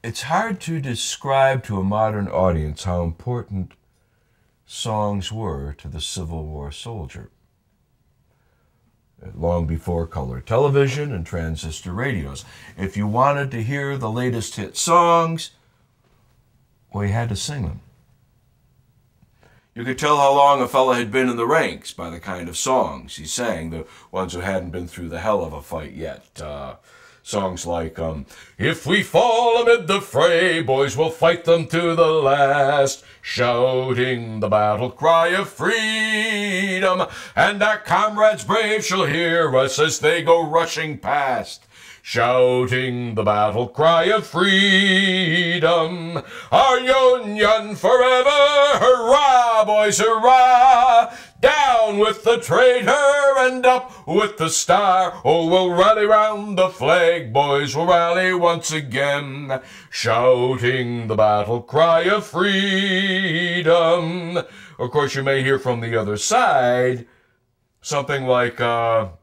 It's hard to describe to a modern audience how important songs were to the Civil War soldier. Long before color television and transistor radios. If you wanted to hear the latest hit songs, well, you had to sing them. You could tell how long a fella had been in the ranks by the kind of songs he sang, the ones who hadn't been through the hell of a fight yet. Songs like, if we fall amid the fray, boys will fight them to the last, shouting the battle cry of freedom, and our comrades brave shall hear us as they go rushing past, shouting the battle cry of freedom. Our Union forever, hurrah, boys, hurrah! Down with the traitor and up with the star. Oh, we'll rally round the flag, boys, we'll rally once again, shouting the battle cry of freedom. Of course, you may hear from the other side something like, our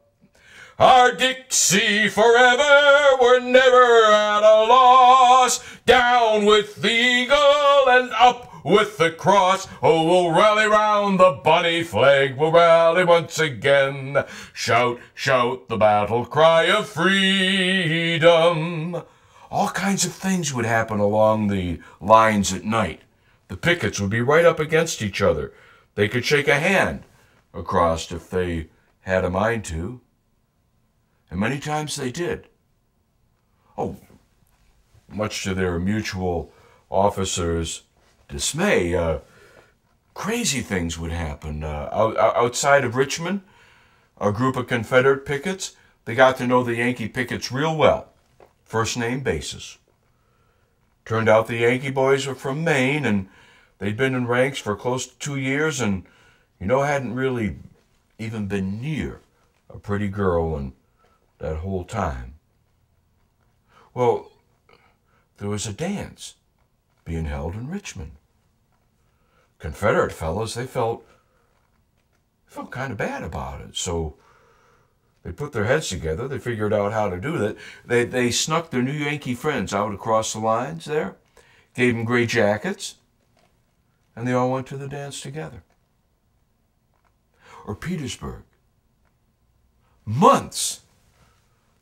Dixie forever, we're never at a loss. Down with the eagle and up with the cross. Oh, we'll rally round the bonny flag, we'll rally once again. Shout, shout the battle cry of freedom. All kinds of things would happen along the lines at night. The pickets would be right up against each other. They could shake a hand across if they had a mind to. And many times they did. Oh, much to their mutual officers' dismay, crazy things would happen. Outside of Richmond, a group of Confederate pickets, they got to know the Yankee pickets real well, first name basis. Turned out the Yankee boys were from Maine, and they'd been in ranks for close to 2 years, and, hadn't really even been near a pretty girl in that whole time. Well, there was a dance being held in Richmond. Confederate fellas, they felt kind of bad about it, so they put their heads together. They figured out how to do that. They snuck their new Yankee friends out across the lines there, gave them gray jackets, and they all went to the dance together. Or Petersburg. Months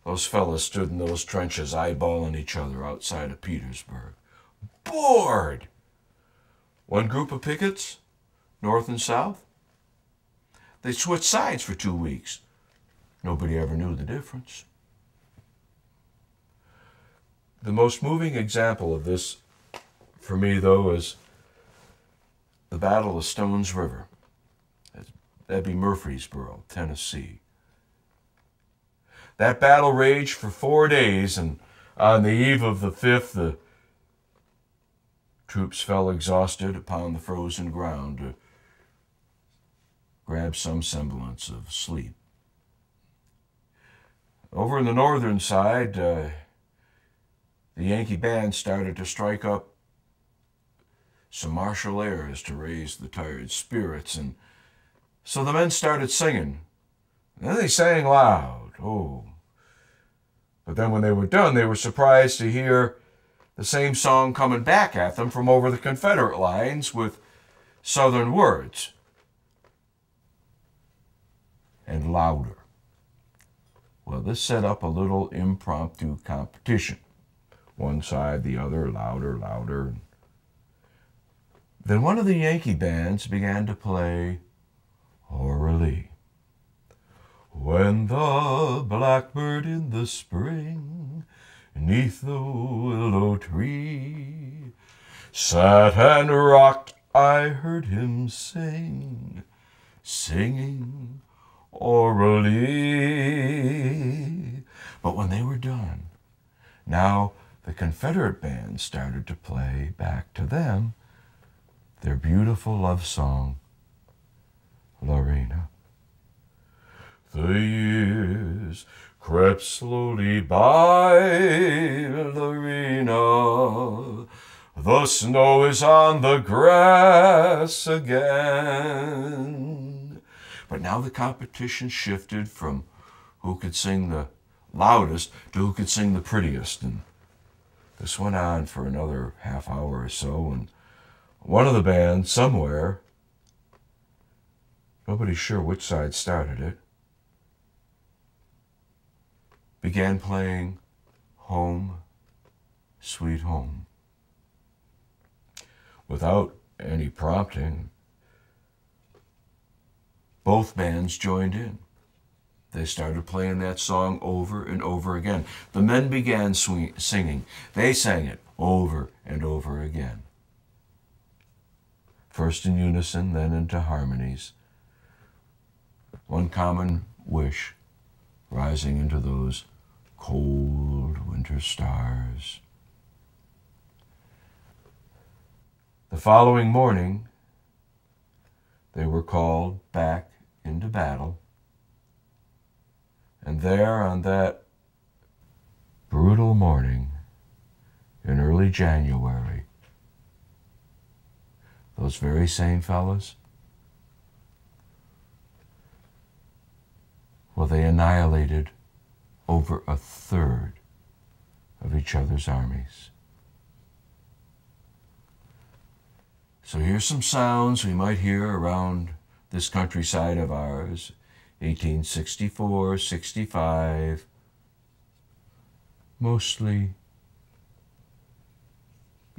those fellas stood in those trenches eyeballing each other outside of Petersburg. Bored! One group of pickets, north and south, they switched sides for 2 weeks. Nobody ever knew the difference. The most moving example of this, for me, though, is the Battle of Stones River. That'd be Murfreesboro, Tennessee. That battle raged for 4 days, and on the eve of the 5th, the troops fell exhausted upon the frozen ground to grab some semblance of sleep. Over in the northern side, the Yankee band started to strike up some martial airs to raise the tired spirits, and so the men started singing. And then they sang loud. Oh. But then when they were done, they were surprised to hear the same song coming back at them from over the Confederate lines with Southern words. And louder. Well, this set up a little impromptu competition. One side, the other, louder, louder. Then one of the Yankee bands began to play Orally. When the blackbird in the spring 'neath the willow tree sat and rocked, I heard him sing, singing orally. But when they were done, now the Confederate band started to play back to them their beautiful love song, Lorena. The years crept slowly by, Lorena. The snow is on the grass again. But now the competition shifted from who could sing the loudest to who could sing the prettiest. And This went on for another half hour or so, and one of the bands, somewhere, nobody's sure which side started it, began playing Home, Sweet Home. Without any prompting, both bands joined in. They started playing that song over and over again. The men began singing. They sang it over and over again. First in unison, then into harmonies. One common wish rising into those cold winter stars. The following morning, they were called back into battle. And there on that brutal morning in early January, those very same fellas, well, they annihilated over a third of each other's armies. So here's some sounds we might hear around this countryside of ours, 1864, 65, mostly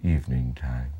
evening time.